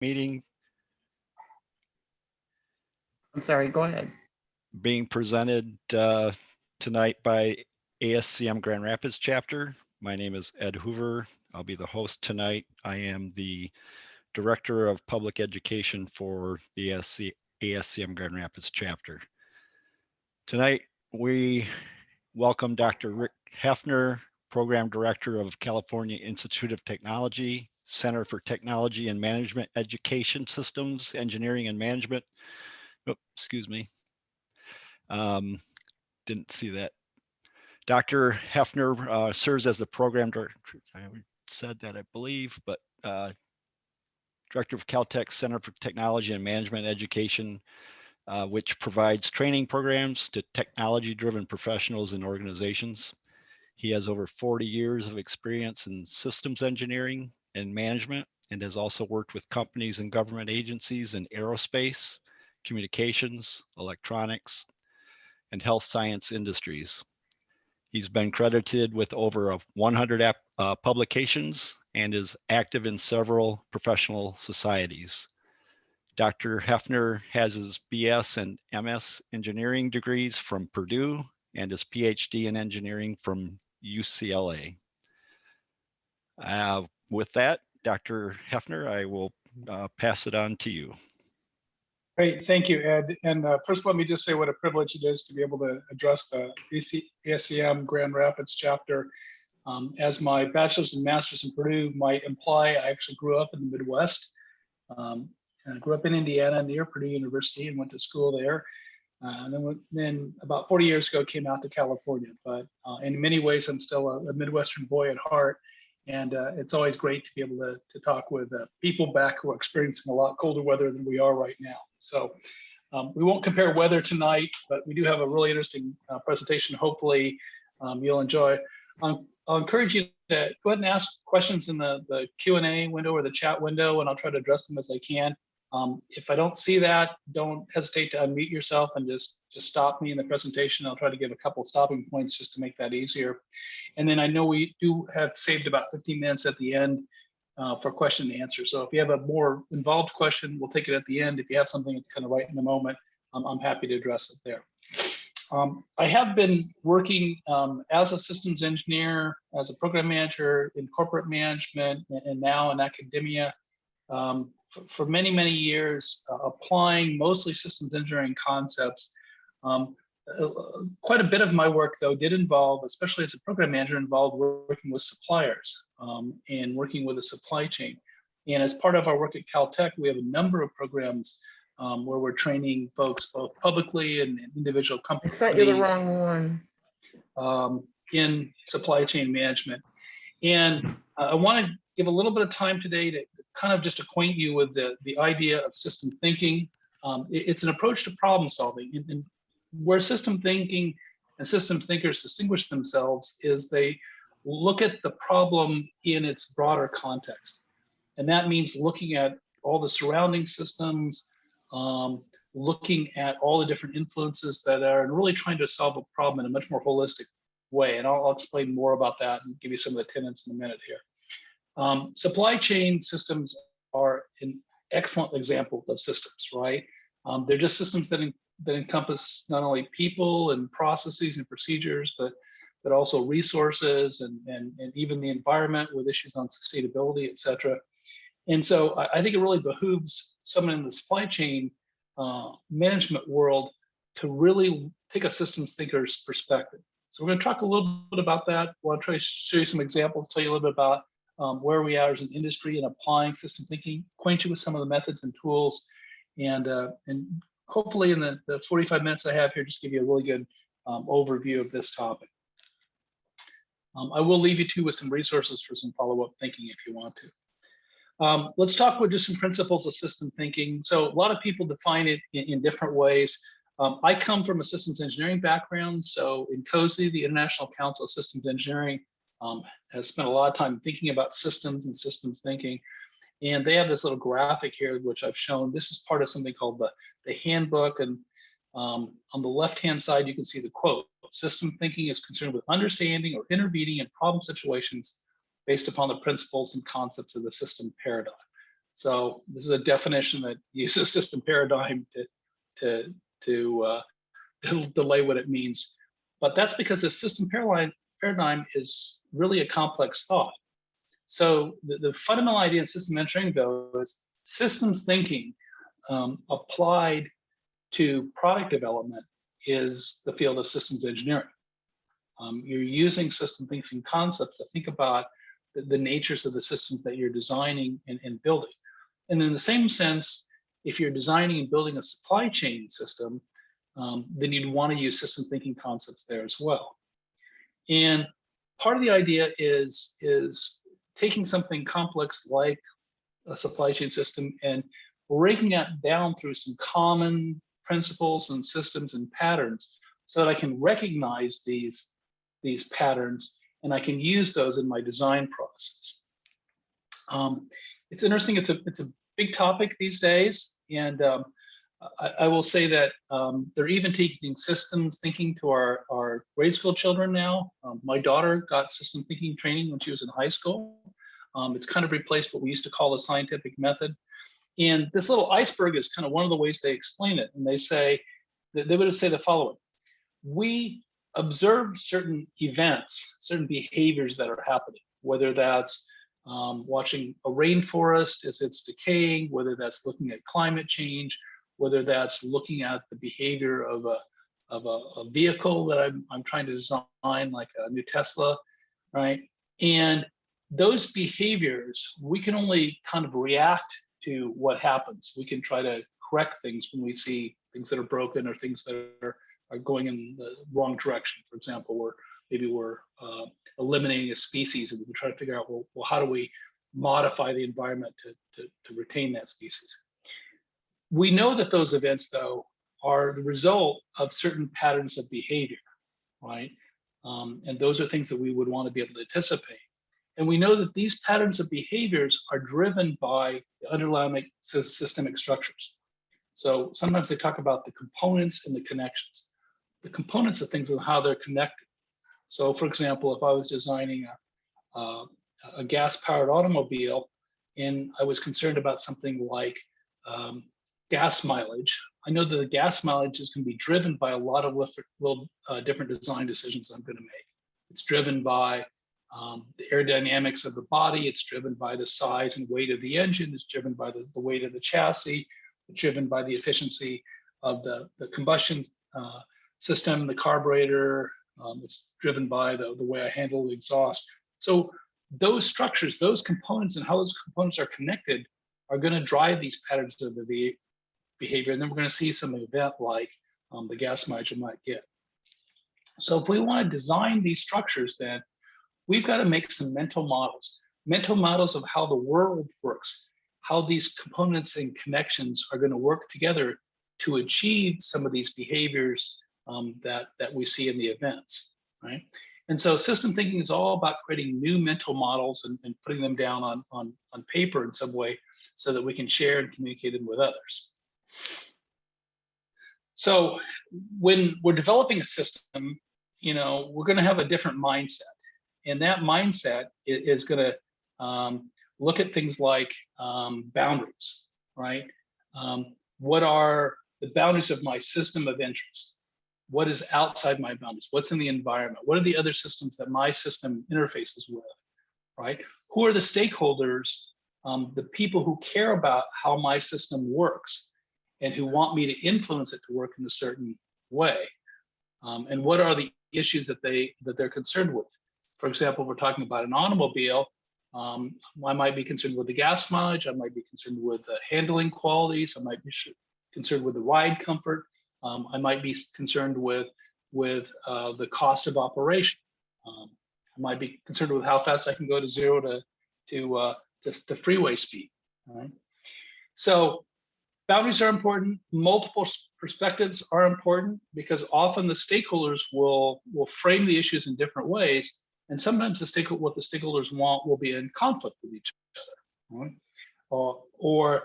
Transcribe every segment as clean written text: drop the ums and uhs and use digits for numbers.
meeting I'm sorry, go ahead. being presented tonight by ASCM Grand Rapids chapter. My name is Ed Hoover. I'll be the host tonight. I am the Director of Public Education for the ASCM Grand Rapids chapter. Tonight, we welcome Dr. Rick Hefner, Program Director of California Institute of Technology, Center for Technology and Management Education Systems, Engineering and Management. Oh, excuse me. Didn't see that. Dr. Hefner serves as the program director. I said that, I believe, but Director of Caltech Center for Technology and Management Education, which provides training programs to technology-driven professionals and organizations. He has over 40 years of experience in systems engineering and management, and has also worked with companies and government agencies in aerospace, communications, electronics, and health science industries. He's been credited with over 100 publications and is active in several professional societies. Dr. Hefner has his BS and MS engineering degrees from Purdue and his PhD in engineering from UCLA. With that, Dr. Hefner, I will pass it on to you. Great, thank you, Ed. And first, let me just say what a privilege it is to be able to address the ASCM Grand Rapids chapter. As my bachelor's and master's in Purdue might imply, I actually grew up in the Midwest. And I grew up in Indiana near Purdue University and went to school there. And then about 40 years ago, came out to California. But in many ways, I'm still a Midwestern boy at heart. And it's always great to be able to talk with people back who are experiencing a lot colder weather than we are right now. So we won't compare weather tonight, but we do have a really interesting presentation. Hopefully you'll enjoy. I'll encourage you to go ahead and ask questions in the Q&A window or the chat window, and I'll try to address them as I can. If I don't see that, don't hesitate to unmute yourself and just stop me in the presentation. I'll try to give a couple stopping points just to make that easier. And then I know we do have saved about 15 minutes at the end for question and answer. So if you have a more involved question, we'll take it at the end. If you have something that's kind of right in the moment, I'm happy to address it there. I have been working as a systems engineer, as a program manager in corporate management, and now in academia for many, many years, applying mostly systems engineering concepts. Quite a bit of my work, though, did involve, especially as a program manager, involved working with suppliers and working with the supply chain. And as part of our work at Caltech, we have a number of programs where we're training folks both publicly and individual companies. I sent you the wrong one. In supply chain management. And I want to give a little bit of time today to kind of just acquaint you with the idea of system thinking. It's an approach to problem solving. And where system thinking and system thinkers distinguish themselves is they look at the problem in its broader context. And that means looking at all the surrounding systems, looking at all the different influences that are, and really trying to solve a problem in a much more holistic way. And I'll explain more about that and give you some of the tenets in a minute here. Supply chain systems are an excellent example of systems, right? They're just systems that encompass not only people and processes and procedures, but also resources and even the environment with issues on sustainability, et cetera. And so I think it really behooves someone in the supply chain management world to really take a systems thinker's perspective. So we're going to talk a little bit about that. I want to try to show you some examples, tell you a little bit about where we are as an industry in applying system thinking, acquaint you with some of the methods and tools, and hopefully in the 45 minutes I have here, just give you a really good overview of this topic. I will leave you too with some resources for some follow-up thinking if you want to. Let's talk with just some principles of system thinking. So a lot of people define it in different ways. I come from a systems engineering background. So in COSI, the International Council of Systems Engineering has spent a lot of time thinking about systems and systems thinking. And they have this little graphic here, which I've shown. This is part of something called the handbook. And on the left-hand side, you can see the quote: system thinking is concerned with understanding or intervening in problem situations based upon the principles and concepts of the system paradigm. So this is a definition that uses system paradigm to delay what it means. But that's because the system paradigm is really a complex thought. So the fundamental idea in system engineering, though, is systems thinking applied to product development is the field of systems engineering. You're using system thinking concepts to think about the natures of the systems that you're designing and building. And in the same sense, if you're designing and building a supply chain system, then you'd want to use system thinking concepts there as well. And part of the idea is taking something complex like a supply chain system and breaking it down through some common principles and systems and patterns so that I can recognize these patterns and I can use those in my design process. It's interesting, it's a big topic these days, and I will say that they're even teaching systems thinking to our grade school children now. My daughter got system thinking training when she was in high school. It's kind of replaced what we used to call the scientific method. And this little iceberg is kind of one of the ways they explain it. And they say, they would say the following: we observe certain events, certain behaviors that are happening, whether that's watching a rainforest as it's decaying, whether that's looking at climate change, whether that's looking at the behavior of a vehicle that I'm trying to design, like a new Tesla, right? And those behaviors, we can only kind of react to what happens. We can try to correct things when we see things that are broken or things that are going in the wrong direction. For example, maybe we're eliminating a species, and we can try to figure out, well, how do we modify the environment to retain that species? We know that those events, though, are the result of certain patterns of behavior, right? And those are things that we would want to be able to anticipate. And we know that these patterns of behaviors are driven by the underlying systemic structures. So sometimes they talk about the components and the connections. The components of things and how they're connected. So for example, if I was designing a gas-powered automobile and I was concerned about something like gas mileage, I know that the gas mileage is going to be driven by a lot of different design decisions I'm going to make. It's driven by the aerodynamics of the body. It's driven by the size and weight of the engine. It's driven by the weight of the chassis. It's driven by the efficiency of the combustion system, the carburetor. It's driven by the way I handle the exhaust. So those structures, those components, and how those components are connected are going to drive these patterns of the behavior. And then we're going to see some event like the gas mileage you might get. So if we want to design these structures, then we've got to make some mental models of how the world works, how these components and connections are going to work together to achieve some of these behaviors that we see in the events, right? And so system thinking is all about creating new mental models and putting them down on paper in some way so that we can share and communicate them with others. So when we're developing a system, we're going to have a different mindset. And that mindset is going to look at things like boundaries, right? What are the boundaries of my system of interest? What is outside my boundaries? What's in the environment? What are the other systems that my system interfaces with, right? Who are the stakeholders, the people who care about how my system works and who want me to influence it to work in a certain way? And what are the issues that they're concerned with? For example, we're talking about an automobile. I might be concerned with the gas mileage. I might be concerned with the handling qualities. I might be concerned with the ride comfort. I might be concerned with the cost of operation. I might be concerned with how fast I can go to 0 to freeway speed. All right. So boundaries are important. Multiple perspectives are important because often the stakeholders will frame the issues in different ways. And sometimes what the stakeholders want will be in conflict with each other, right? Or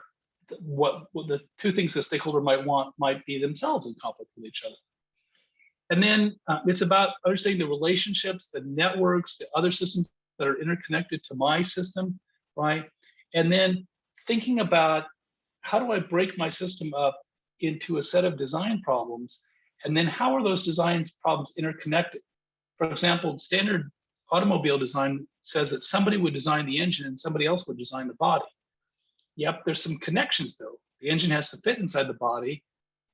what the two things the stakeholder might want might be themselves in conflict with each other. And then it's about understanding the relationships, the networks, the other systems that are interconnected to my system, right? And then thinking about how do I break my system up into a set of design problems, and then how are those design problems interconnected? For example, standard automobile design says that somebody would design the engine and somebody else would design the body. Yep, there's some connections though. The engine has to fit inside the body,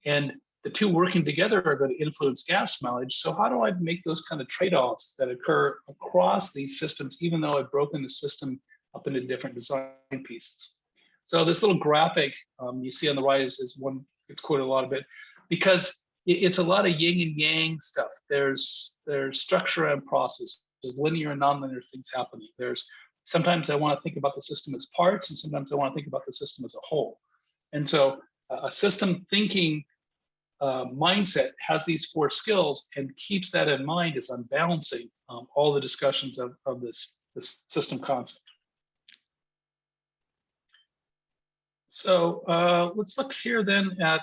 and the two working together are going to influence gas mileage. So how do I make those kind of trade-offs that occur across these systems, even though I've broken the system up into different design pieces? So this little graphic you see on the right is one it's quoted a lot of it, because it's a lot of yin and yang stuff. There's structure and process. There's linear and nonlinear things happening. There's sometimes I want to think about the system as parts, and sometimes I want to think about the system as a whole. And so a system thinking mindset has these 4 skills and keeps that in mind as I'm balancing all the discussions of this system concept. So let's look here then at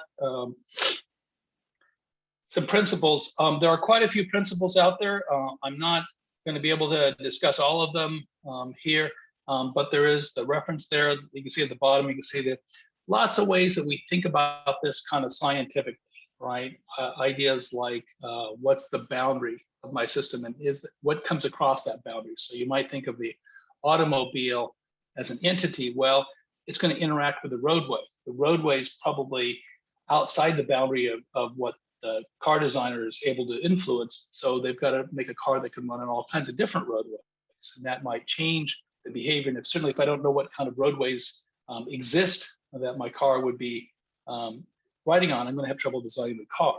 some principles. There are quite a few principles out there. I'm not going to be able to discuss all of them here, but there is the reference there. You can see at the bottom, you can see that lots of ways that we think about this kind of scientifically, right? Ideas like what's the boundary of my system, and what comes across that boundary. So you might think of the automobile as an entity. Well, it's going to interact with the roadway. The roadway is probably outside the boundary of what the car designer is able to influence. So they've got to make a car that can run on all kinds of different roadways, and that might change the behavior. And certainly if I don't know what kind of roadways exist that my car would be riding on, I'm going to have trouble designing the car.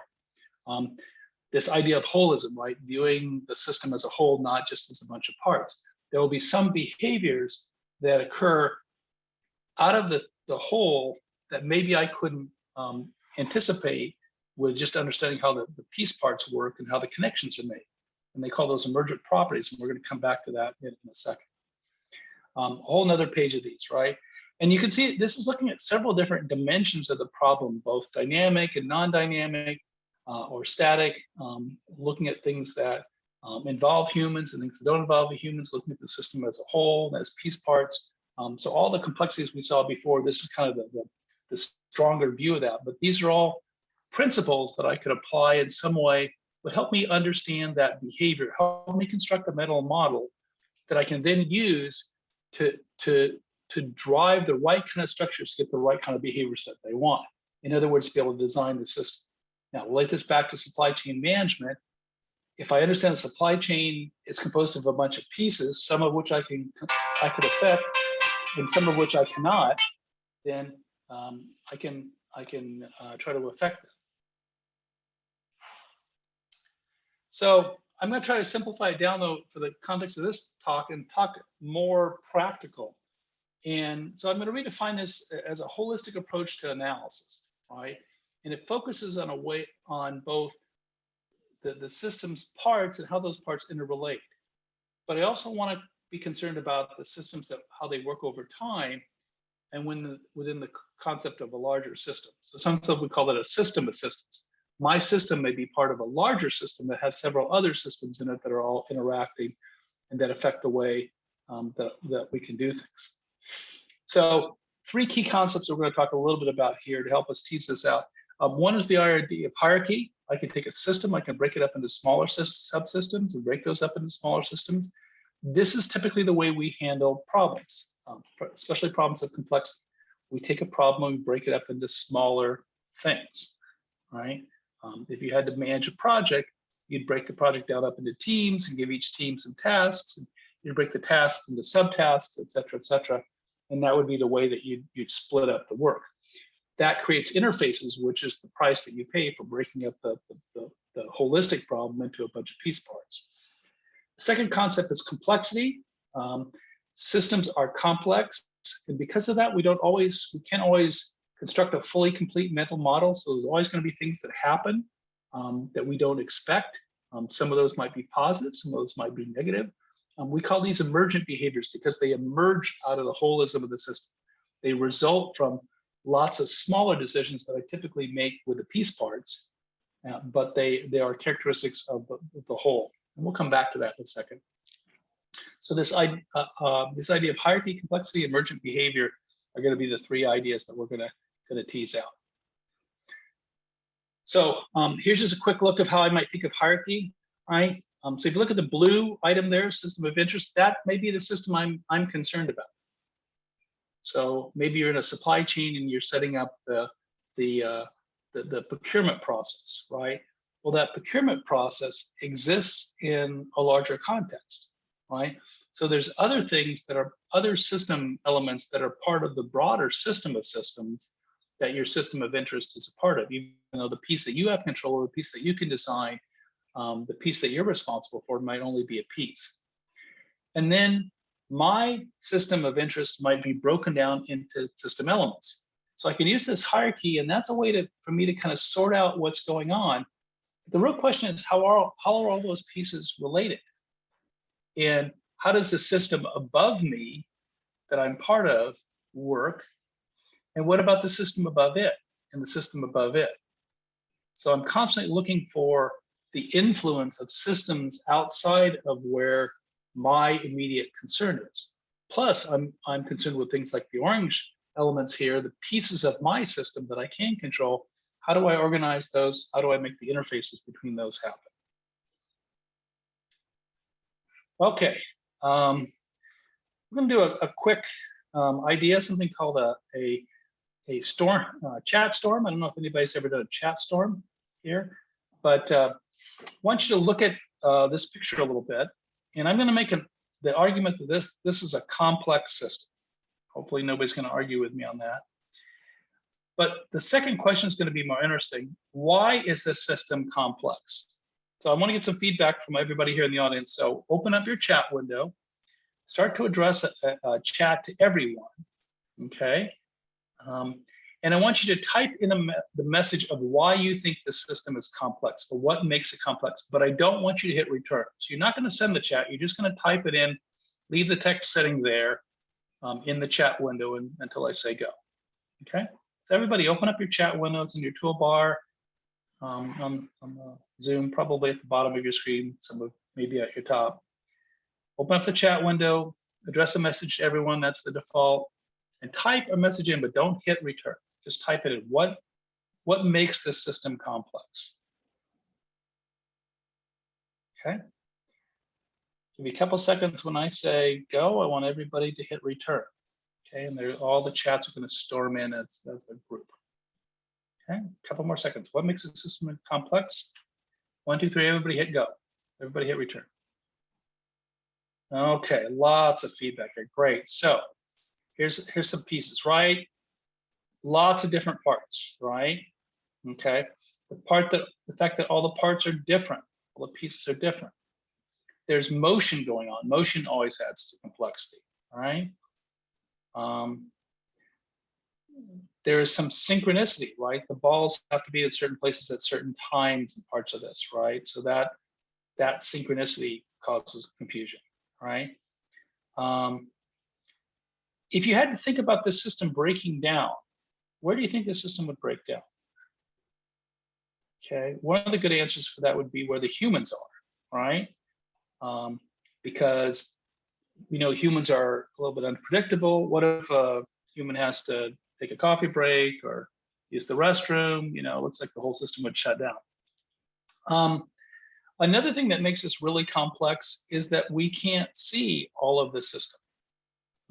This idea of holism, right? Viewing the system as a whole, not just as a bunch of parts. There will be some behaviors that occur out of the whole that maybe I couldn't anticipate with just understanding how the piece parts work and how the connections are made. And they call those emergent properties. And we're going to come back to that in a second. A whole nother page of these, right? And you can see this is looking at several different dimensions of the problem, both dynamic and non-dynamic or static, looking at things that involve humans and things that don't involve the humans, looking at the system as a whole, as piece parts. So all the complexities we saw before, this is kind of the stronger view of that. But these are all principles that I could apply in some way would help me understand that behavior, help me construct a mental model that I can then use to drive the right kind of structures to get the right kind of behaviors that they want. In other words, be able to design the system. Now, relate this back to supply chain management. If I understand the supply chain is composed of a bunch of pieces, some of which I could affect, and some of which I cannot, then I can try to affect them. So I'm going to try to simplify it down though for the context of this talk and talk more practical. And so I'm going to redefine this as a holistic approach to analysis, right? And it focuses on both the system's parts and how those parts interrelate. But I also want to be concerned about the systems, how they work over time and within the concept of a larger system. So sometimes we call it a system of systems. My system may be part of a larger system that has several other systems in it that are all interacting and that affect the way that we can do things. So 3 key concepts we're going to talk a little bit about here to help us tease this out. One is the idea of hierarchy. I can take a system, I can break it up into smaller subsystems and break those up into smaller systems. This is typically the way we handle problems, especially problems of complexity. We take a problem and we break it up into smaller things, right? If you had to manage a project, you'd break the project down up into teams and give each team some tasks. And you'd break the tasks into subtasks, et cetera, et cetera. And that would be the way that you'd split up the work. That creates interfaces, which is the price that you pay for breaking up the holistic problem into a bunch of piece parts. The second concept is complexity. Systems are complex, and because of that, we can't always construct a fully complete mental model. So there's always going to be things that happen that we don't expect. Some of those might be positive, some of those might be negative. We call these emergent behaviors because they emerge out of the holism of the system. They result from lots of smaller decisions that I typically make with the piece parts, but they are characteristics of the whole. And we'll come back to that in a second. So this idea of hierarchy, complexity, emergent behavior are going to be the three ideas that we're going to tease out. So here's just a quick look of how I might think of hierarchy, right? So if you look at the blue item there, system of interest, that may be the system I'm concerned about. So maybe you're in a supply chain and you're setting up the procurement process, right? Well, that procurement process exists in a larger context, right? So there's other things that are other system elements that are part of the broader system of systems that your system of interest is a part of, even though the piece that you have control over, the piece that you can design, the piece that you're responsible for might only be a piece. And then my system of interest might be broken down into system elements. So I can use this hierarchy, and that's a way for me to kind of sort out what's going on. The real question is, how are all those pieces related? And how does the system above me that I'm part of work? And what about the system above it and the system above it? So I'm constantly looking for the influence of systems outside of where my immediate concern is. Plus, I'm concerned with things like the orange elements here, the pieces of my system that I can control. How do I organize those? How do I make the interfaces between those happen? Okay, we're going to do a quick idea, something called a storm, chat storm. I don't know if anybody's ever done a chat storm here, but I want you to look at this picture a little bit, and I'm going to make the argument that this is a complex system. Hopefully nobody's going to argue with me on that. But the second question is going to be more interesting. Why is this system complex? So I want to get some feedback from everybody here in the audience. So open up your chat window, start to address a chat to everyone, okay? And I want you to type in the message of why you think the system is complex, or what makes it complex, but I don't want you to hit return. So you're not going to send the chat, you're just going to type it in, leave the text setting there in the chat window until I say go, okay? So everybody open up your chat window, it's in your toolbar, on Zoom, probably at the bottom of your screen, some of maybe at your top. Open up the chat window, address a message to everyone, that's the default, and type a message in, but don't hit return. Just type it in. What makes this system complex? Okay. Give me a couple seconds when I say go. I want everybody to hit return. Okay, and all the chats are going to storm in as a group. Okay, a couple more seconds. What makes the system complex? 1, 2, 3. Everybody hit go. Everybody hit return. Okay, lots of feedback here. Great. So here's some pieces, right? Lots of different parts, right? Okay. The fact that all the parts are different, all the pieces are different. There's motion going on. Motion always adds to complexity, right? There is some synchronicity, right? The balls have to be at certain places at certain times in parts of this, right? So that synchronicity causes confusion, right? If you had to think about this system breaking down, where do you think the system would break down? Okay, one of the good answers for that would be where the humans are, right? Because we know humans are a little bit unpredictable. What if a human has to take a coffee break or use the restroom? You know, it looks like the whole system would shut down. Another thing that makes this really complex is that we can't see all of the system.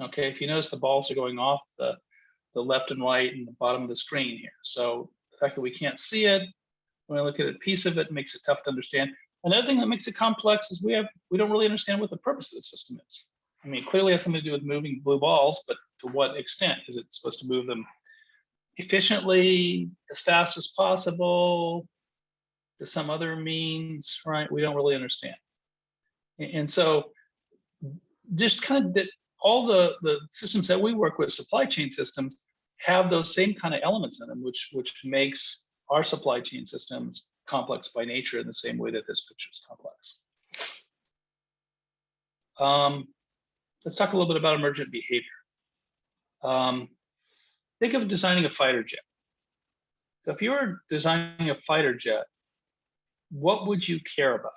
Okay, if you notice, the balls are going off the left and right and the bottom of the screen here. So the fact that we can't see it, when I look at a piece of it, makes it tough to understand. Another thing that makes it complex is we don't really understand what the purpose of the system is. I mean, clearly it has something to do with moving blue balls, but to what extent? Is it supposed to move them efficiently, as fast as possible, to some other means, right? We don't really understand. And so just kind of all the systems that we work with, supply chain systems, have those same kind of elements in them, which makes our supply chain systems complex by nature in the same way that this picture is complex. Let's talk a little bit about emergent behavior. Think of designing a fighter jet. So if you were designing a fighter jet, what would you care about?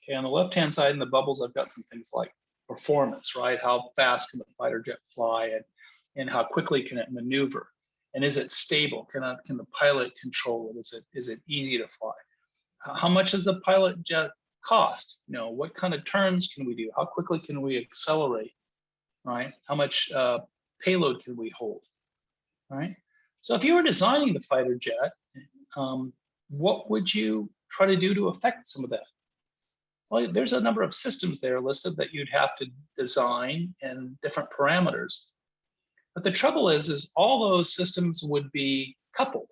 Okay, on the left-hand side in the bubbles, I've got some things like performance, right? How fast can the fighter jet fly? And and how quickly can it maneuver, and is it stable? Can the pilot control it? Is it easy to fly? How much does the pilot jet cost? You know, what kind of turns can we do? How quickly can we accelerate? Right? How much payload can we hold? Right? So if you were designing the fighter jet, what would you try to do to affect some of that? Well, there's a number of systems there listed that you'd have to design and different parameters. But the trouble is all those systems would be coupled.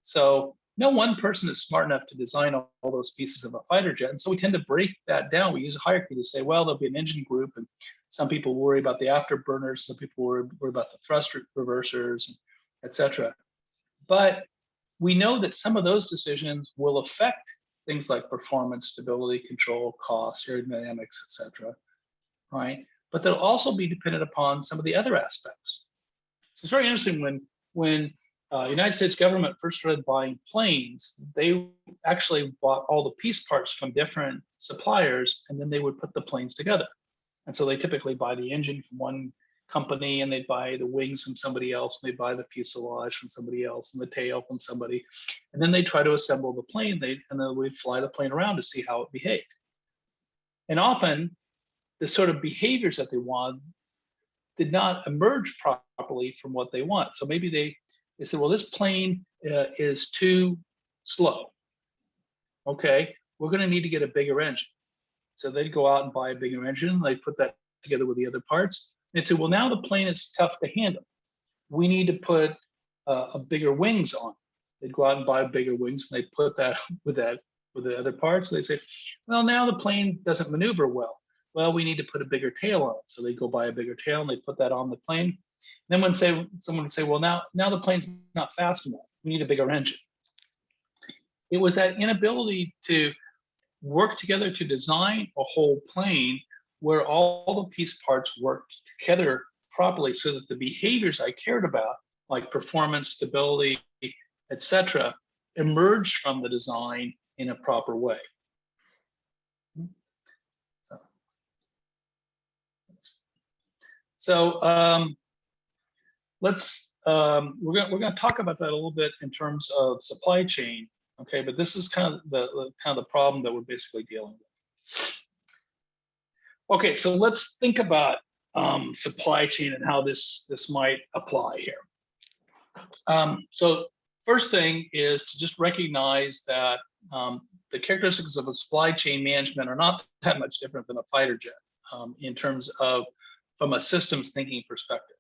So no one person is smart enough to design all those pieces of a fighter jet. And so we tend to break that down. We use a hierarchy to say, well, there'll be an engine group, and some people worry about the afterburners, some people worry about the thrust reversers, et cetera. But we know that some of those decisions will affect things like performance, stability, control, cost, aerodynamics, et cetera, right? But they'll also be dependent upon some of the other aspects. So it's very interesting when the United States government first started buying planes, they actually bought all the piece parts from different suppliers, and then they would put the planes together. And so they typically buy the engine from one company, and they'd buy the wings from somebody else, and they'd buy the fuselage from somebody else, and the tail from somebody. And then they try to assemble the plane, and then we'd fly the plane around to see how it behaved. And often, the sort of behaviors that they want did not emerge properly from what they want. So maybe they said, well, this plane is too slow. Okay, we're going to need to get a bigger engine. So they'd go out and buy a bigger engine. They put that together with the other parts. And they'd say, well, now the plane is tough to handle. We need to put a bigger wings on. They'd go out and buy bigger wings, and they put that with the other parts. They say, well, now the plane doesn't maneuver well. Well, we need to put a bigger tail on it. So they go buy a bigger tail, and they put that on the plane. And then someone would say, well, now the plane's not fast enough. We need a bigger engine. It was that inability to work together to design a whole plane where all the piece parts worked together properly so that the behaviors I cared about, like performance, stability, et cetera, emerged from the design in a proper way. So we're going to talk about that a little bit in terms of supply chain, okay? But this is kind of the problem that we're basically dealing with. Okay, so let's think about supply chain and how this might apply here. So first thing is to just recognize that the characteristics of a supply chain management are not that much different than a fighter jet in terms of from a systems thinking perspective.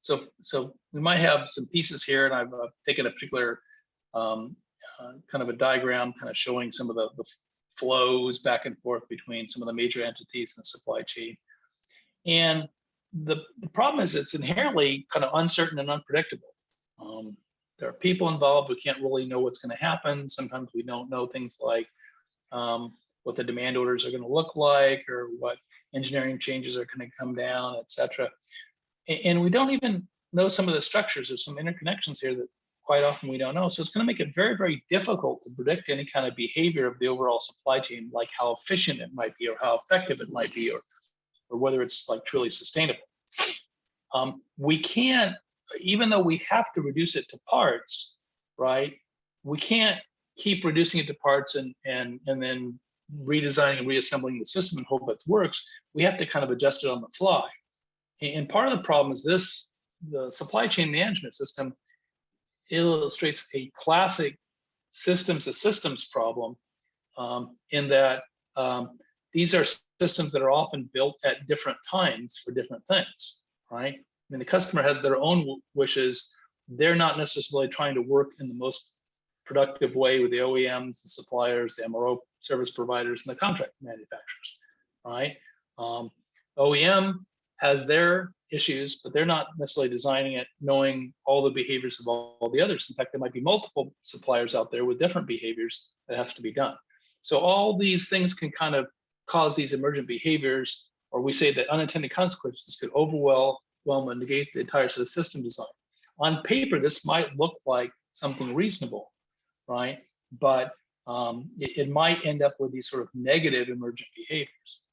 So we might have some pieces here, and I've taken a particular kind of a diagram kind of showing some of the flows back and forth between some of the major entities in the supply chain. And the problem is it's inherently kind of uncertain and unpredictable. There are people involved who can't really know what's going to happen. Sometimes we don't know things like what the demand orders are going to look like, or what engineering changes are going to come down, et cetera. And we don't even know some of the structures. There's some interconnections here that quite often we don't know. So it's going to make it very, very difficult to predict any kind of behavior of the overall supply chain, like how efficient it might be, or how effective it might be, or whether it's like truly sustainable. We can't, even though we have to reduce it to parts, right? We can't keep reducing it to parts and then redesigning and reassembling the system and hope it works. We have to kind of adjust it on the fly. And part of the problem is the supply chain management system illustrates a classic systems to systems problem in that these are systems that are often built at different times for different things, right? I mean, the customer has their own wishes. They're not necessarily trying to work in the most productive way with the OEMs, the suppliers, the MRO service providers, and the contract manufacturers, right? OEM has their issues, but they're not necessarily designing it knowing all the behaviors of all the others. In fact, there might be multiple suppliers out there with different behaviors that have to be done. So all these things can kind of cause these emergent behaviors, or we say that unintended consequences could overwhelm and negate the entire system design. On paper, this might look like something reasonable, right? But it might end up with these sort of negative emergent behaviors.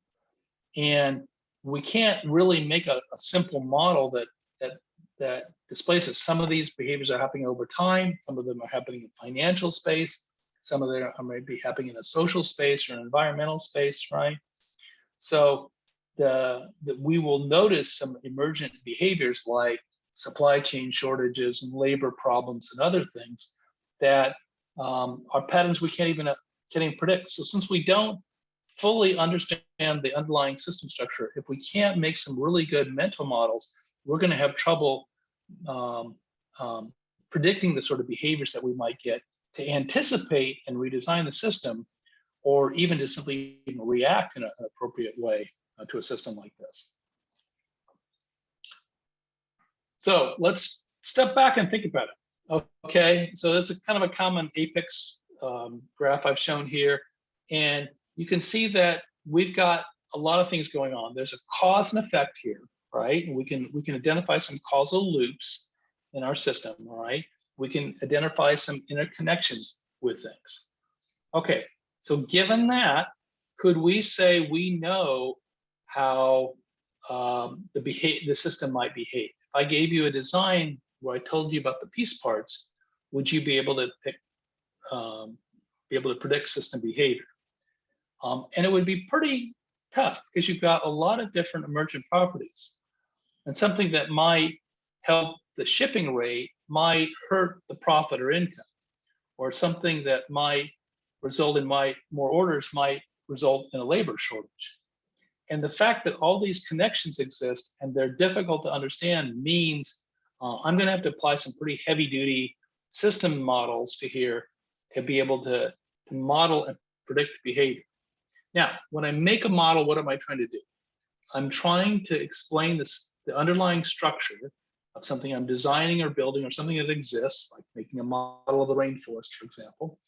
And we can't really make a simple model that that displays that some of these behaviors are happening over time, some of them are happening in financial space, some of them may be happening in a social space or an environmental space, right? So we will notice some emergent behaviors like supply chain shortages and labor problems and other things that are patterns we can't even predict. So since we don't fully understand the underlying system structure, if we can't make some really good mental models, we're going to have trouble predicting the sort of behaviors that we might get to anticipate and redesign the system, or even to simply react in an appropriate way to a system like this. So let's step back and think about it. Okay, so that's a kind of a common apex graph I've shown here. And you can see that we've got a lot of things going on. There's a cause and effect here, right? And we can identify some causal loops in our system, all right? We can identify some interconnections with things. Okay, so given that, could we say we know how the system might behave? If I gave you a design where I told you about the piece parts, would you be able to predict system behavior? And it would be pretty tough because you've got a lot of different emergent properties, and something that might help the shipping rate might hurt the profit or income, or something that might result in more orders might result in a labor shortage. And the fact that all these connections exist and they're difficult to understand means I'm going to have to apply some pretty heavy duty system models to here to be able to model and predict behavior. Now, when I make a model, what am I trying to do? I'm trying to explain the underlying structure of something I'm designing or building, or something that exists, like making a model of the rainforest, for example.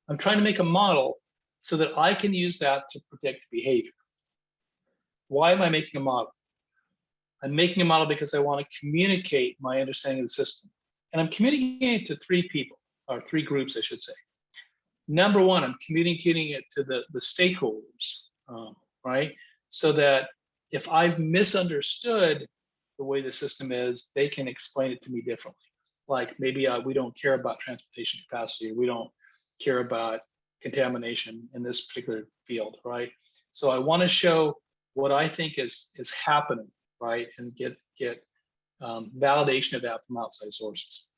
I'm trying to make a model so that I can use that to predict behavior. Why am I making a model? I'm making a model because I want to communicate my understanding of the system. And I'm communicating it to three people, or three groups, I should say. Number one, I'm communicating it to the stakeholders, right? So that if I've misunderstood the way the system is, they can explain it to me differently. Like maybe we don't care about transportation capacity, or we don't care about contamination in this particular field, right? So I want to show what I think is happening, right? And get validation of that from outside sources.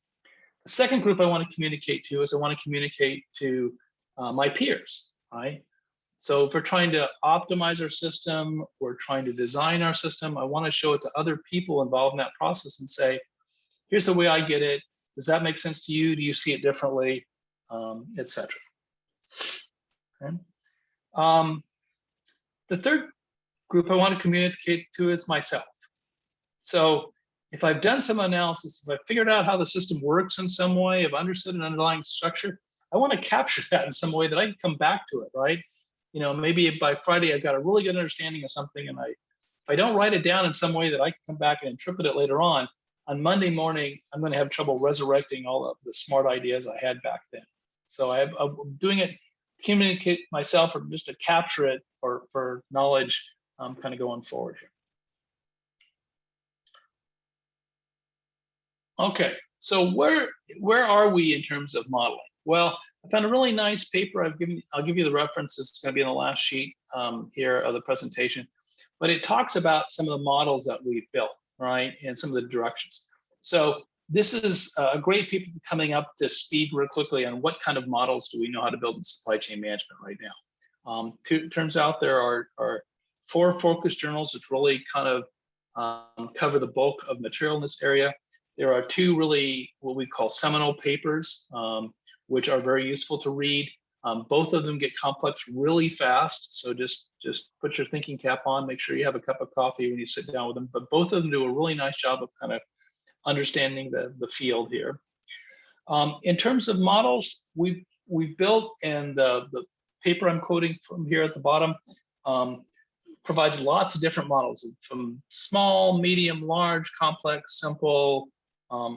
The second group I want to communicate to is I want to communicate to my peers, right? So if we're trying to optimize our system, we're trying to design our system, I want to show it to other people involved in that process and say, here's the way I get it. Does that make sense to you? Do you see it differently, et cetera? Okay. The third group I want to communicate to is myself. So if I've done some analysis, if I've figured out how the system works in some way, I've understood an underlying structure, I want to capture that in some way that I can come back to it, right? You know, maybe by Friday I've got a really good understanding of something, and if I don't write it down in some way that I can come back and interpret it later on Monday morning, I'm going to have trouble resurrecting all of the smart ideas I had back then. So I'm doing it to communicate myself, or just to capture it for knowledge kind of going forward here. Okay, so where are we in terms of modeling? Well, I found a really nice paper. I'll give you the reference. It's going to be in the last sheet here of the presentation, but it talks about some of the models that we've built, right, and some of the directions. So this is a great paper coming up to speed real quickly on what kind of models do we know how to build in supply chain management right now. Turns out there are 4 focus journals which really kind of cover the bulk of material in this area. There are 2 really what we call seminal papers, which are very useful to read. Both of them get complex really fast, so just put your thinking cap on, make sure you have a cup of coffee when you sit down with them. But both of them do a really nice job of kind of understanding the field here. In terms of models, we've built, and the paper I'm quoting from here at the bottom provides lots of different models, from small, medium, large, complex, simple,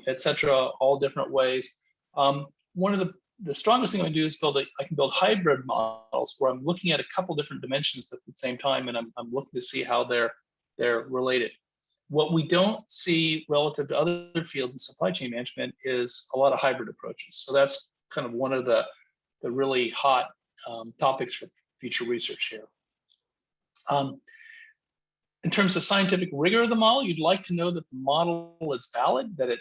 etc., all different ways. One of the strongest thing I do is I can build hybrid models where I'm looking at a couple different dimensions at the same time, and I'm looking to see how they're related. What we don't see relative to other fields in supply chain management is a lot of hybrid approaches. So that's kind of one of the really hot topics for future research here. In terms of scientific rigor of the model, you'd like to know that the model is valid, that it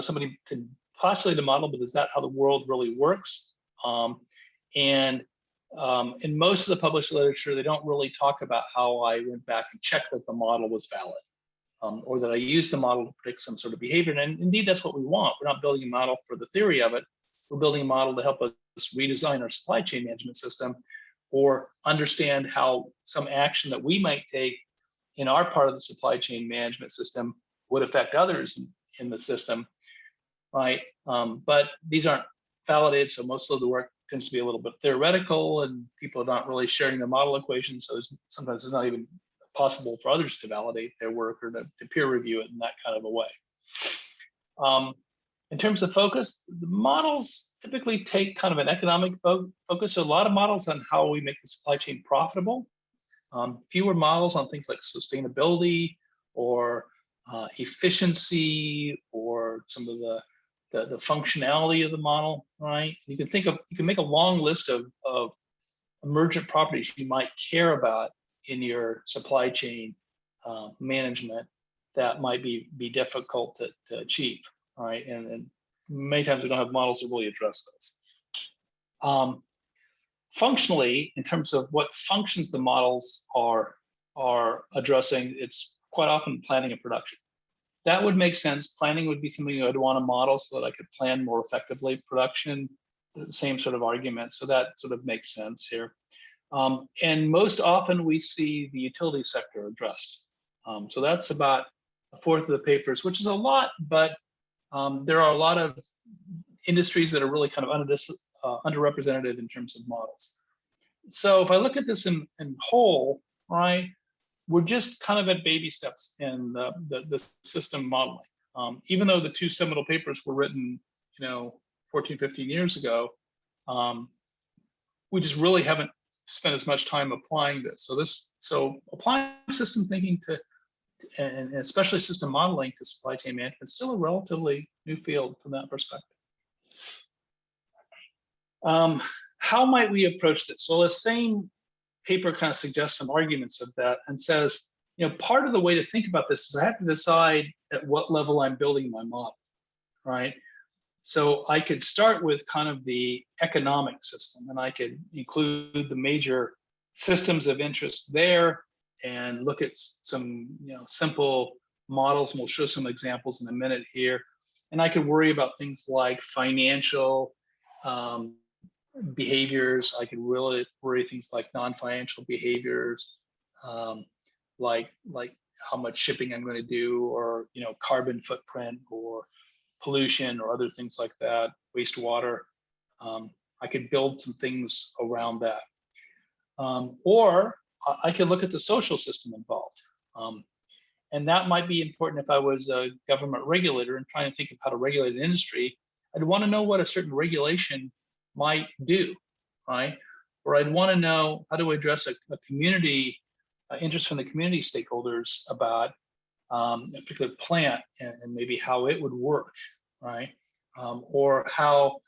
somebody could postulate the model, but is that how the world really works? In most of the published literature, they don't really talk about how I went back and checked that the model was valid, or that I used the model to predict some sort of behavior. And indeed, that's what we want. We're not building a model for the theory of it. We're building a model to help us redesign our supply chain management system, or understand how some action that we might take in our part of the supply chain management system would affect others in the system, right? But these aren't validated, so most of the work tends to be a little bit theoretical, and people are not really sharing the model equation, so sometimes it's not even possible for others to validate their work or to peer review it in that kind of a way. In terms of focus, the models typically take kind of an economic focus, so a lot of models on how we make the supply chain profitable. Fewer models on things like sustainability or efficiency or some of the functionality of the model, right? You can make a long list of emergent properties you might care about in your supply chain management that might be difficult to achieve, right? And many times we don't have models that really address those. Functionally, in terms of what functions the models are addressing, it's quite often planning and production. That would make sense. Planning would be something I'd want to model so that I could plan more effectively. Production, the same sort of argument. So that sort of makes sense here. And most often we see the utility sector addressed. So that's about a fourth of the papers, which is a lot, but there are a lot of industries that are really kind of underrepresented in terms of models. So if I look at this in whole, right, we're just kind of at baby steps in the system modeling. Even though the two seminal papers were written, 14, 15 years ago, we just really haven't spent as much time applying this. So applying system thinking and especially system modeling to supply chain management is still a relatively new field from that perspective. How might we approach this? So the same paper kind of suggests some arguments of that and says, part of the way to think about this is I have to decide at what level I'm building my model, right? So I could start with kind of the economic system, and I could include the major systems of interest there and look at some simple models, and we'll show some examples in a minute here. And I could worry about things like financial behaviors. I could really worry things like non-financial behaviors, like how much shipping I'm going to do, or carbon footprint, or pollution, or other things like that, wastewater. I could build some things around that. Or I could look at the social system involved. And that might be important if I was a government regulator and trying to think of how to regulate an industry. I'd want to know what a certain regulation might do, right? Or I'd want to know how to address a community interest from the community stakeholders about a particular plant and maybe how it would work, right? Or how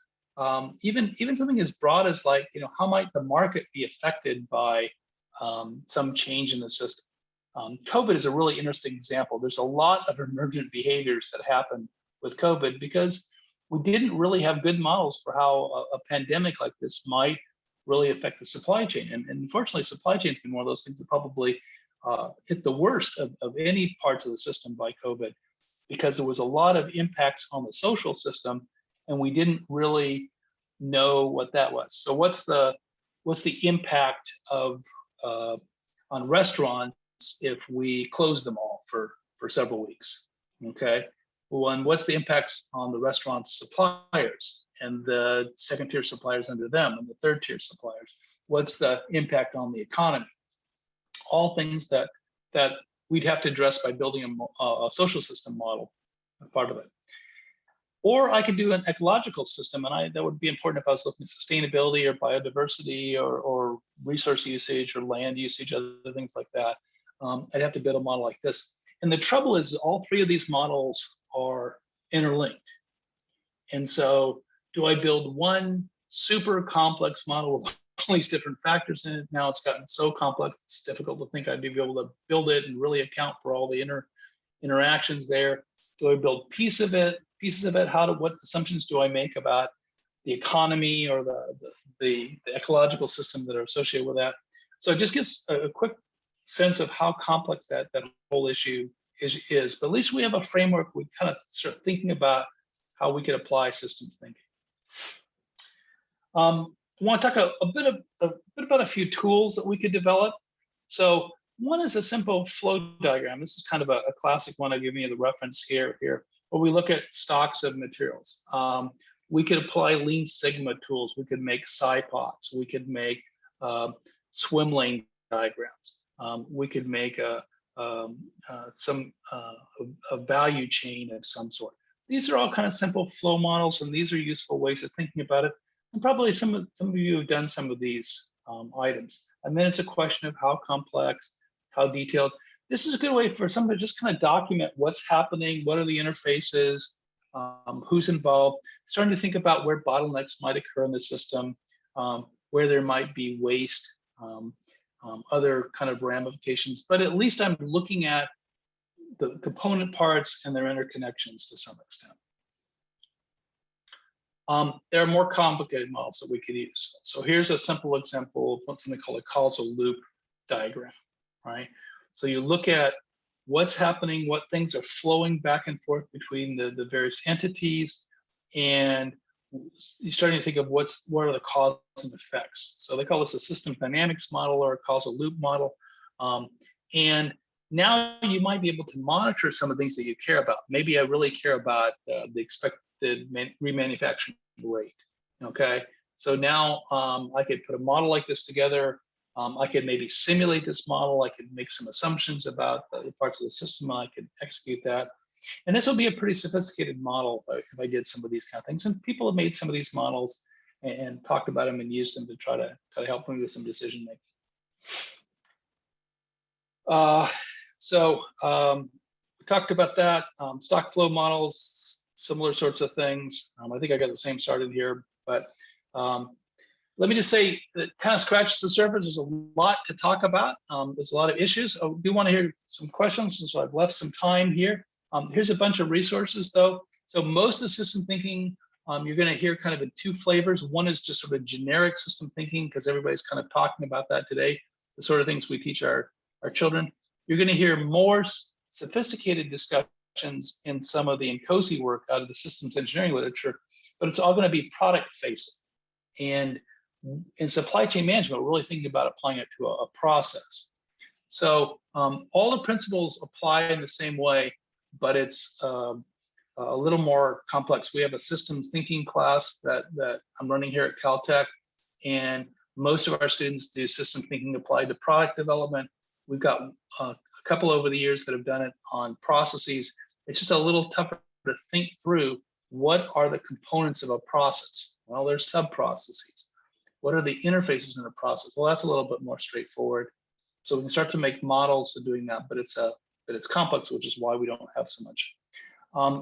even something as broad as like, how might the market be affected by some change in the system? COVID is a really interesting example. There's a lot of emergent behaviors that happen with COVID because we didn't really have good models for how a pandemic like this might really affect the supply chain. And unfortunately, supply chain's been one of those things that probably hit the worst of any parts of the system by COVID, because there was a lot of impacts on the social system and we didn't really know what that was. So what's the impact of on restaurants if we close them all for several weeks? Okay. Well, and what's the impacts on the restaurant's suppliers and the second tier suppliers under them and the third tier suppliers? What's the impact on the economy? All things that we'd have to address by building a social system model as part of it. Or I could do an ecological system, and that would be important if I was looking at sustainability or biodiversity or resource usage or land usage, other things like that. I'd have to build a model like this. And the trouble is all three of these models are interlinked. And so do I build one super complex model with all these different factors in it? Now it's gotten so complex, it's difficult to think I'd be able to build it and really account for all the interactions there. Do I build pieces of it? What assumptions do I make about the economy or the ecological system that are associated with that? So it just gives a quick sense of how complex that whole issue is. But at least we have a framework. We kind of start thinking about how we could apply systems thinking. I want to talk a bit about a few tools that we could develop. So one is a simple flow diagram. This is kind of a classic one. I'm giving you the reference here, where we look at stocks of materials. We could apply Lean Sigma tools. We could make SciPocs. We could make swim lane diagrams. We could make a value chain of some sort. These are all kind of simple flow models, and these are useful ways of thinking about it. And probably some of you have done some of these items. And then it's a question of how complex, how detailed. This is a good way for someone to just kind of document what's happening, what are the interfaces, who's involved, starting to think about where bottlenecks might occur in the system, where there might be waste, other kind of ramifications. But at least I'm looking at the component parts and their interconnections to some extent. There are more complicated models that we could use. So here's a simple example of what's something called a causal loop diagram, right? So you look at what's happening, what things are flowing back and forth between the various entities, and you're starting to think of what are the causes and effects. So they call this a system dynamics model or a causal loop model. And now you might be able to monitor some of the things that you care about. Maybe I really care about the expected remanufacturing rate, okay? So now I could put a model like this together. I could maybe simulate this model. I could make some assumptions about the parts of the system. I could execute that. And this will be a pretty sophisticated model if I did some of these kind of things. And people have made some of these models and talked about them and used them to try to help me with some decision making. We talked about that. Stock flow models, similar sorts of things. I think I got the same started here, but let me just say that kind of scratches the surface. There's a lot to talk about. There's a lot of issues. I do want to hear some questions, and so I've left some time here. Here's a bunch of resources though. So most of system thinking, you're going to hear kind of in two flavors. One is just sort of generic system thinking, because everybody's kind of talking about that today, the sort of things we teach our children. You're going to hear more sophisticated discussions in some of the NCOSE work out of the systems engineering literature, but it's all going to be product facing. And in supply chain management, we're really thinking about applying it to a process. So all the principles apply in the same way, but it's a little more complex. We have a systems thinking class that I'm running here at Caltech, and most of our students do system thinking applied to product development. We've got a couple over the years that have done it on processes. It's just a little tougher to think through what are the components of a process. Well, there's sub-processes. What are the interfaces in a process? Well, that's a little bit more straightforward. So we can start to make models of doing that, but it's complex, which is why we don't have so much.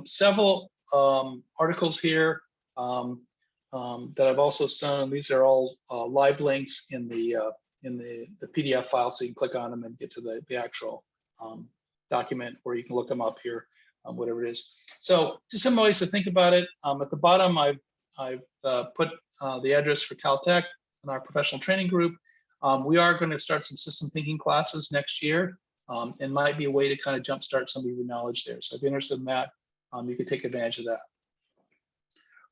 Several articles here that I've also shown. These are all live links in the PDF file, so you can click on them and get to the actual document, or you can look them up here, whatever it is. So just some ways to think about it. At the bottom, I've put the address for Caltech and our professional training group. We are going to start some system thinking classes next year, and might be a way to kind of jumpstart some of your knowledge there. So if you're interested in that, you can take advantage of that.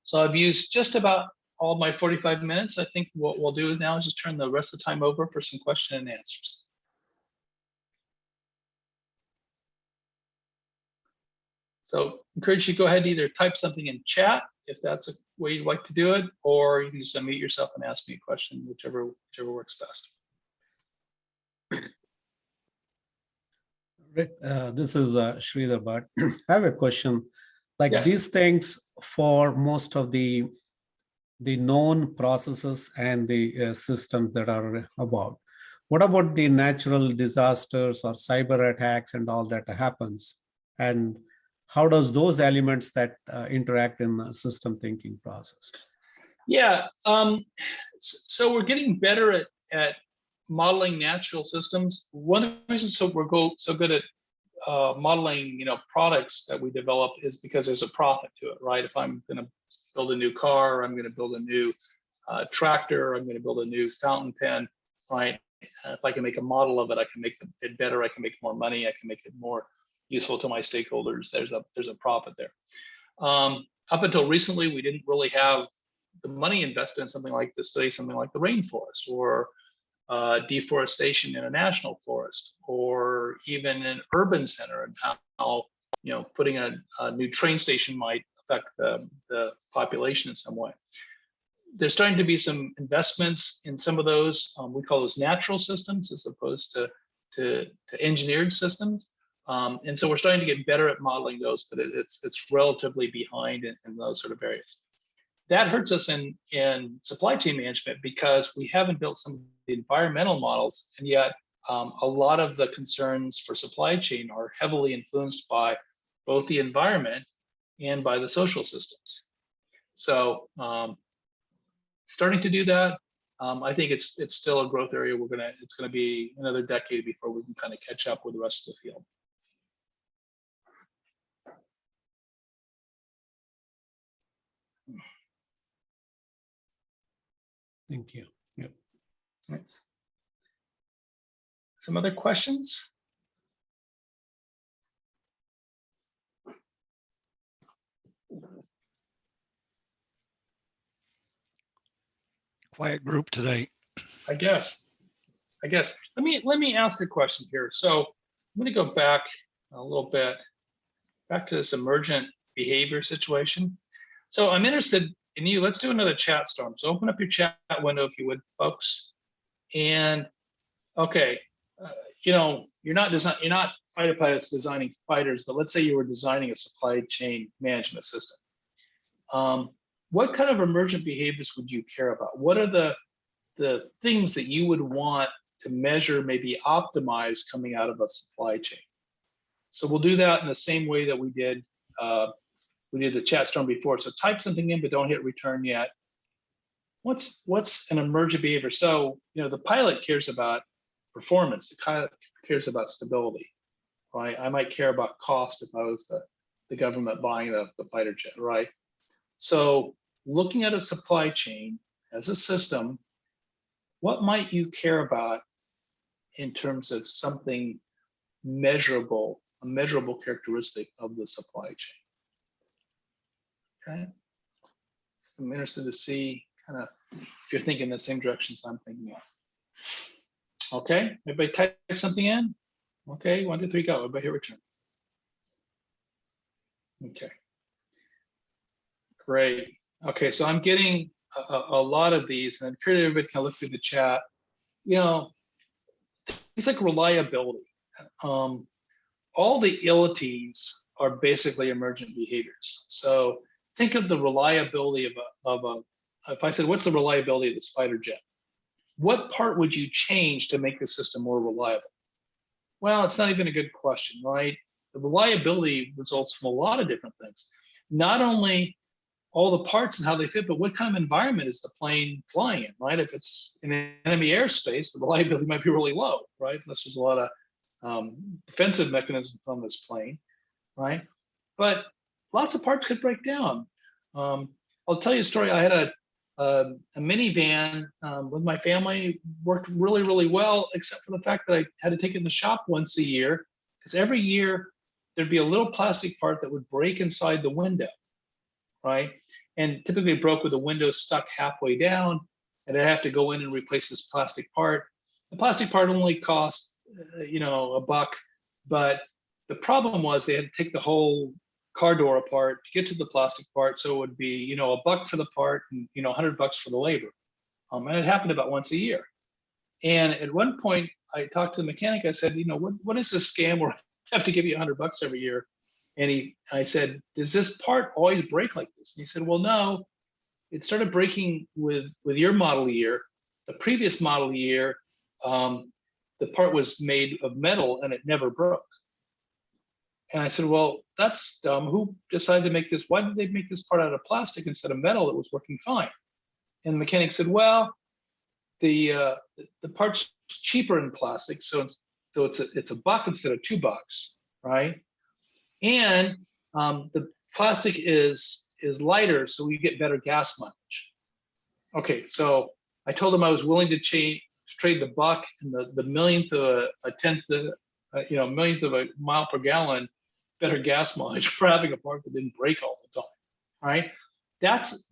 So I've used just about all my 45 minutes. I think what we'll do now is just turn the rest of the time over for some question and answers. So encourage you to go ahead and either type something in chat if that's a way you'd like to do it, or you can just unmute yourself and ask me a question, whichever works best. This is Sridhar Bhatt. I have a question. Like Yes. these things for most of the known processes and the systems that are about, what about the natural disasters or cyber attacks and all that happens? And how does those elements that interact in the system thinking process? Yeah, so we're getting better at modeling natural systems. One of the reasons we're so good at modeling, products that we develop is because there's a profit to it, right? If I'm going to build a new car, I'm going to build a new tractor, I'm going to build a new fountain pen, right? If I can make a model of it, I can make it better. I can make more money. I can make it more useful to my stakeholders. There's a profit there. Up until recently, we didn't really have the money invested in something like this, study something like the rainforest or deforestation in a national forest, or even an urban center, and how putting a new train station might affect the population in some way. There's starting to be some investments in some of those. We call those natural systems as opposed to engineered systems. And so we're starting to get better at modeling those, but it's relatively behind in those sort of areas. That hurts us in supply chain management because we haven't built some of the environmental models, and yet a lot of the concerns for supply chain are heavily influenced by both the environment and by the social systems. So starting to do that, I think it's still a growth area. It's gonna be another decade before we can kind of catch up with the rest of the field. Thank you. Yep. Thanks. Some other questions? Quiet group today. I guess. Let me ask a question here. So I'm going to go back a little bit, back to this emergent behavior situation. So I'm interested in you. Let's do another chat storm. So open up your chat window if you would, folks. And okay, you're not fighter pilots designing fighters, but let's say you were designing a supply chain management system. What kind of emergent behaviors would you care about? What are the things that you would want to measure, maybe optimize coming out of a supply chain? So we'll do that in the same way that we did the chat storm before. So type something in, but don't hit return yet. What's an emergent behavior? So the pilot cares about performance. The pilot cares about stability, right? I might care about cost if I was the government buying the fighter jet, right? So looking at a supply chain as a system, what might you care about in terms of something measurable, a measurable characteristic of the supply chain? Okay. So I'm interested to see kind of if you're thinking the same directions I'm thinking of. Okay, everybody type something in. Okay, 1, 2, 3, go. Everybody hit return. Okay. Great. Okay, so I'm getting a lot of these, and I'm curious everybody can look through the chat. Things like reliability. All the ilities are basically emergent behaviors. So think of the reliability of a if I said, what's the reliability of this fighter jet? What part would you change to make the system more reliable? Well, it's not even a good question, right? The reliability results from a lot of different things. Not only all the parts and how they fit, but what kind of environment is the plane flying in, right? If it's in enemy airspace, the reliability might be really low, right? Unless there's a lot of defensive mechanisms on this plane, right? But lots of parts could break down. I'll tell you a story. I had a minivan with my family, worked really, really well, except for the fact that I had to take it in the shop once a year, because every year there'd be a little plastic part that would break inside the window, right? And typically it broke with the window stuck halfway down, and I'd have to go in and replace this plastic part. The plastic part only cost, $1, but the problem was they had to take the whole car door apart to get to the plastic part. So it would be, $1 for the part and, $100 for the labor. And it happened about once a year. And at one point I talked to the mechanic. I said, what is this scam where I have to give you $100 every year? And I said, does this part always break like this? And he said, well, no, it started breaking with your model year. The previous model year, the part was made of metal and it never broke. And I said, well, that's dumb. Who decided to make this? Why did they make this part out of plastic instead of metal that was working fine? And the mechanic said, well, the part's cheaper in plastic, so it's $1 instead of $2, right? And the plastic is lighter, so we get better gas mileage. Okay, so I told him I was willing to trade the buck and the millionth of a tenth of millionth of a mile per gallon better gas mileage for having a part that didn't break all the time, right? That's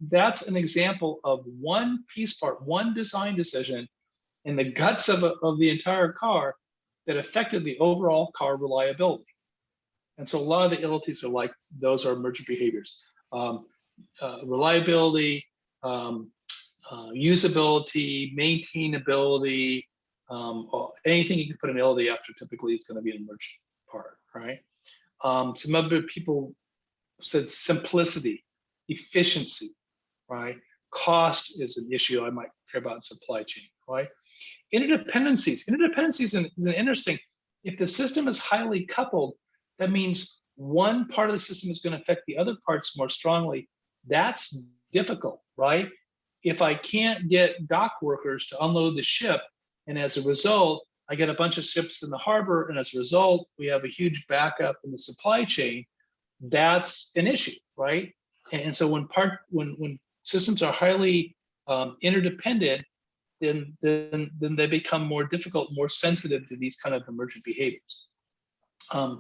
an example of one piece part, one design decision in the guts of the entire car that affected the overall car reliability. And so a lot of the illnesses are like, those are emergent behaviors. Reliability, usability, maintainability, anything you can put an LD after typically is going to be an emergent part, right? Some other people said simplicity, efficiency, right? Cost is an issue I might care about in supply chain, right? Interdependencies is an interesting, if the system is highly coupled, that means one part of the system is going to affect the other parts more strongly. That's difficult, right? If I can't get dock workers to unload the ship, and as a result, I get a bunch of ships in the harbor, and as a result, we have a huge backup in the supply chain, that's an issue, right? And so when systems are highly interdependent, then they become more difficult, more sensitive to these kind of emergent behaviors.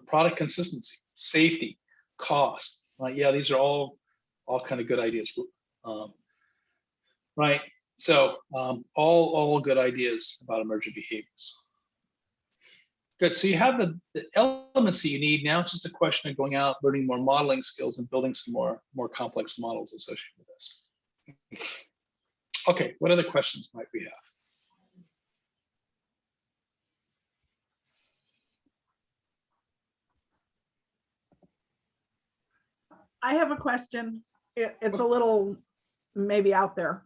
Product consistency, safety, cost, right? Yeah, these are all kind of good ideas, right? So all good ideas about emergent behaviors. Good, so you have the elements that you need. Now it's just a question of going out, learning more modeling skills and building some more complex models associated with this. Okay, what other questions might we have? I have a question. It's a little maybe out there,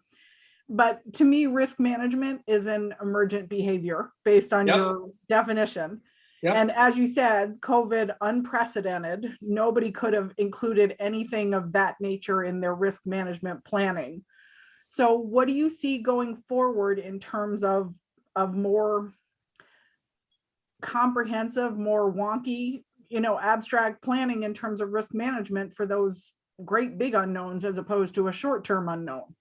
but to me, risk management is an emergent behavior based on your definition. Yep. And as you said, COVID unprecedented, nobody could have included anything of that nature in their risk management planning. So what do you see going forward in terms of more comprehensive, more wonky, abstract planning in terms of risk management for those great big unknowns as opposed to a short-term unknown?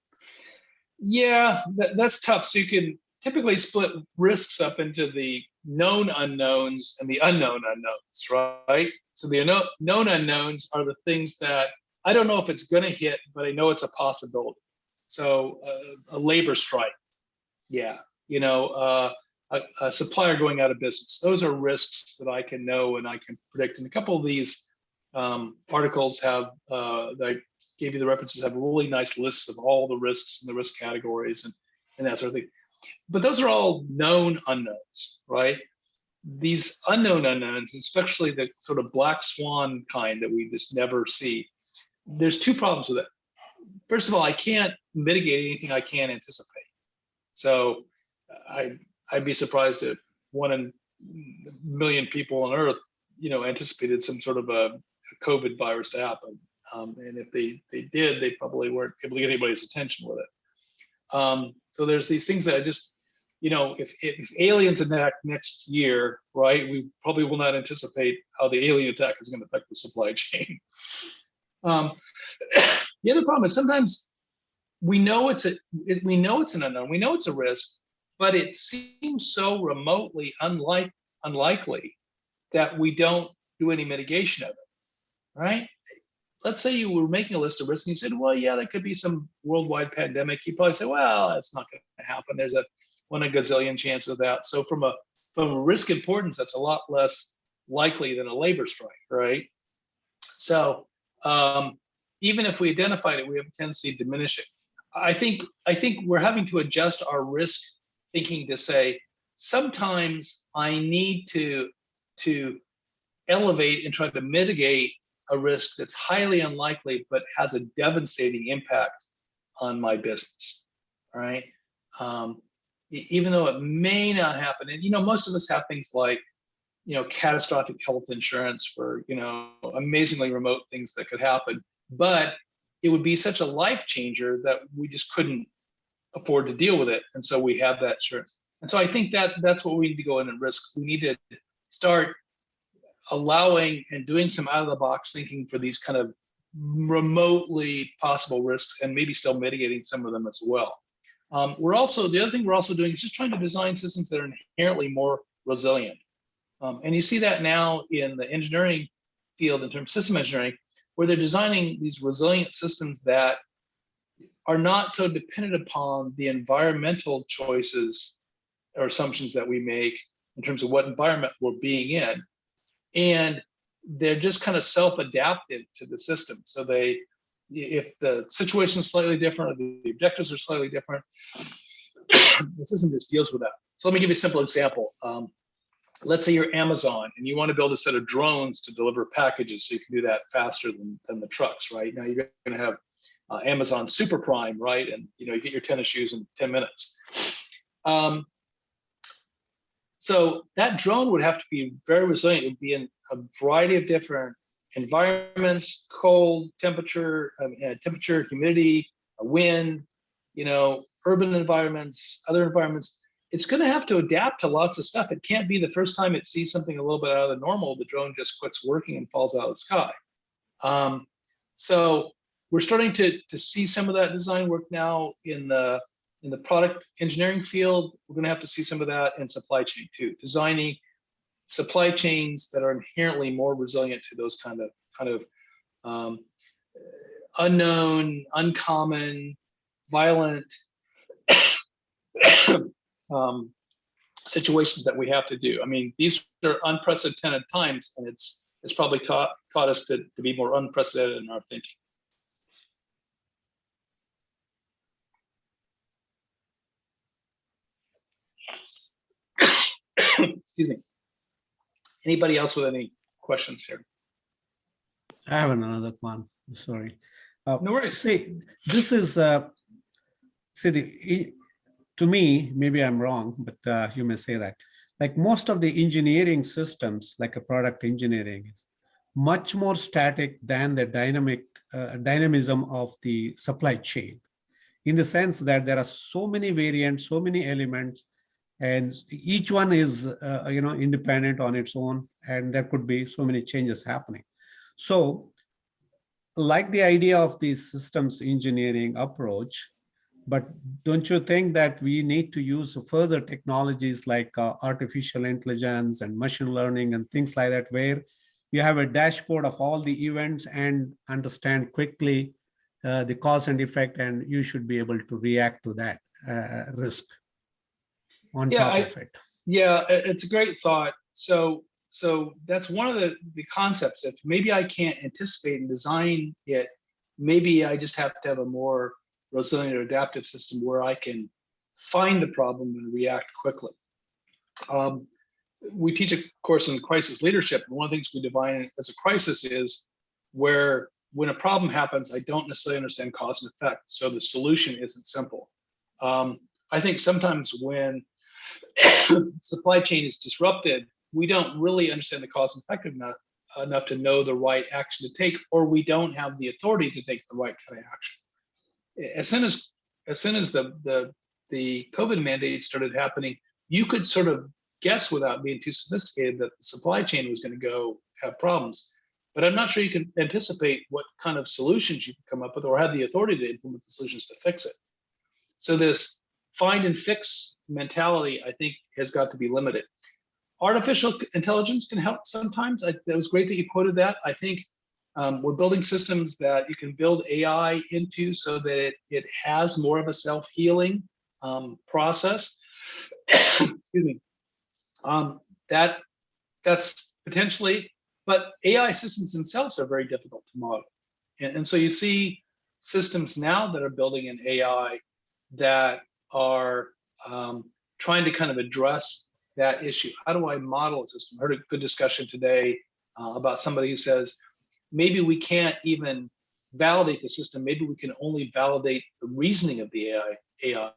Yeah, that's tough. So you can typically split risks up into the known unknowns and the unknown unknowns, right? So the known unknowns are the things that I don't know if it's going to hit, but I know it's a possibility. So a labor strike, yeah, a supplier going out of business. Those are risks that I can know and I can predict. And a couple of these articles have, that I gave you the references, have really nice lists of all the risks and the risk categories and that sort of thing. But those are all known unknowns, right? These unknown unknowns, especially the sort of black swan kind that we just never see, there's two problems with it. First of all, I can't mitigate anything I can't anticipate. So I'd be surprised if 1 in a million people on Earth, anticipated some sort of a COVID virus to happen. And if they did, they probably weren't able to get anybody's attention with it. So there's these things that I just, if aliens attack next year, right, we probably will not anticipate how the alien attack is going to affect the supply chain. The other problem is sometimes we know it's an unknown, we know it's a risk, but it seems so remotely unlikely that we don't do any mitigation of it, right? Let's say you were making a list of risks and you said, well, yeah, there could be some worldwide pandemic. You probably say, well, that's not going to happen. There's a 1 in a gazillion chance of that. So from a risk importance, that's a lot less likely than a labor strike, right? So even if we identified it, we have a tendency to diminish it. I think we're having to adjust our risk thinking to say, sometimes I need to elevate and try to mitigate a risk that's highly unlikely, but has a devastating impact on my business, right? even though it may not happen. And, most of us have things like, catastrophic health insurance for, amazingly remote things that could happen. But it would be such a life changer that we just couldn't afford to deal with it. And so we have that insurance. And so I think that's what we need to go in and risk. We need to start allowing and doing some out of the box thinking for these kind of remotely possible risks, and maybe still mitigating some of them as well. The other thing we're also doing is just trying to design systems that are inherently more resilient. And you see that now in the engineering field in terms of system engineering, where they're designing these resilient systems that are not so dependent upon the environmental choices or assumptions that we make in terms of what environment we're being in. And they're just kind of self-adaptive to the system. So if the situation is slightly different, or the objectives are slightly different, the system just deals with that. So let me give you a simple example. Let's say you're Amazon and you want to build a set of drones to deliver packages, so you can do that faster than the trucks, right? Now you're going to have Amazon Super Prime, right? And you get your tennis shoes in 10 minutes. So that drone would have to be very resilient. It would be in a variety of different environments: cold, temperature, humidity, wind, urban environments, other environments. It's going to have to adapt to lots of stuff. It can't be the first time it sees something a little bit out of the normal, the drone just quits working and falls out of the sky. So we're starting to see some of that design work now in the product engineering field. We're going to have to see some of that in supply chain too, designing supply chains that are inherently more resilient to those kind of unknown, uncommon, violent situations that we have to do. I mean, these are unprecedented times, and it's probably taught us to be more unprecedented in our thinking. Excuse me. Anybody else with any questions here? I have another one. Sorry. No worries. See, this is to me, maybe I'm wrong, but you may say that. Like most of the engineering systems, like a product engineering, is much more static than the dynamism of the supply chain, in the sense that there are so many variants, so many elements, and each one is independent on its own, and there could be so many changes happening. So like the idea of the systems engineering approach, but don't you think that we need to use further technologies like artificial intelligence and machine learning and things like that, where you have a dashboard of all the events and understand quickly the cause and effect, and you should be able to react to that risk on top of it? Yeah, it's a great thought. So that's one of the concepts. If maybe I can't anticipate and design it, maybe I just have to have a more resilient or adaptive system where I can find the problem and react quickly. We teach a course in crisis leadership, and one of the things we define as a crisis is where when a problem happens, I don't necessarily understand cause and effect, so the solution isn't simple. I think sometimes when supply chain is disrupted, we don't really understand the cause and effect enough to know the right action to take, or we don't have the authority to take the right kind of action. As soon as the COVID mandate started happening, you could sort of guess without being too sophisticated that the supply chain was going to go have problems. But I'm not sure you can anticipate what kind of solutions you can come up with or have the authority to implement the solutions to fix it. So this find and fix mentality, I think, has got to be limited. Artificial intelligence can help sometimes. It was great that you quoted that. I think we're building systems that you can build AI into so that it has more of a self-healing process. Excuse me. That's potentially, but AI systems themselves are very difficult to model. And so you see systems now that are building an AI that are trying to kind of address that issue. How do I model a system? I heard a good discussion today about somebody who says, maybe we can't even validate the system. Maybe we can only validate the reasoning of the AI,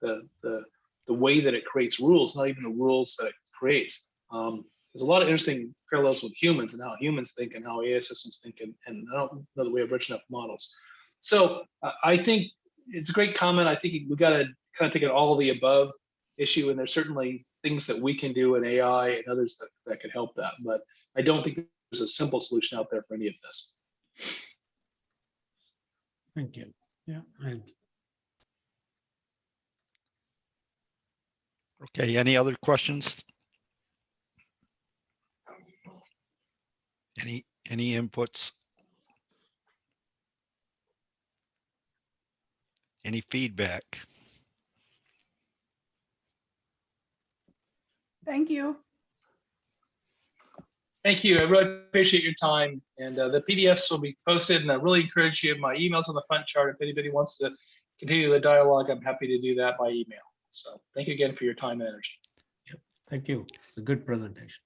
the the way that it creates rules, not even the rules that it creates. There's a lot of interesting parallels with humans and how humans think and how AI systems think, and I don't know that we have rich enough models. So I think it's a great comment. I think we got to kind of take an all of the above issue, and there's certainly things that we can do in AI and others that could help that. But I don't think there's a simple solution out there for any of this. Thank you. Yeah. Okay, any other questions? Any inputs? Any feedback? Thank you. Thank you. I really appreciate your time. And the PDFs will be posted, and I really encourage you. My email's on the front chart. If anybody wants to continue the dialogue, I'm happy to do that by email. So thank you again for your time and energy. Thank you. It's a good presentation.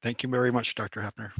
Thank you very much, Dr. Hefner.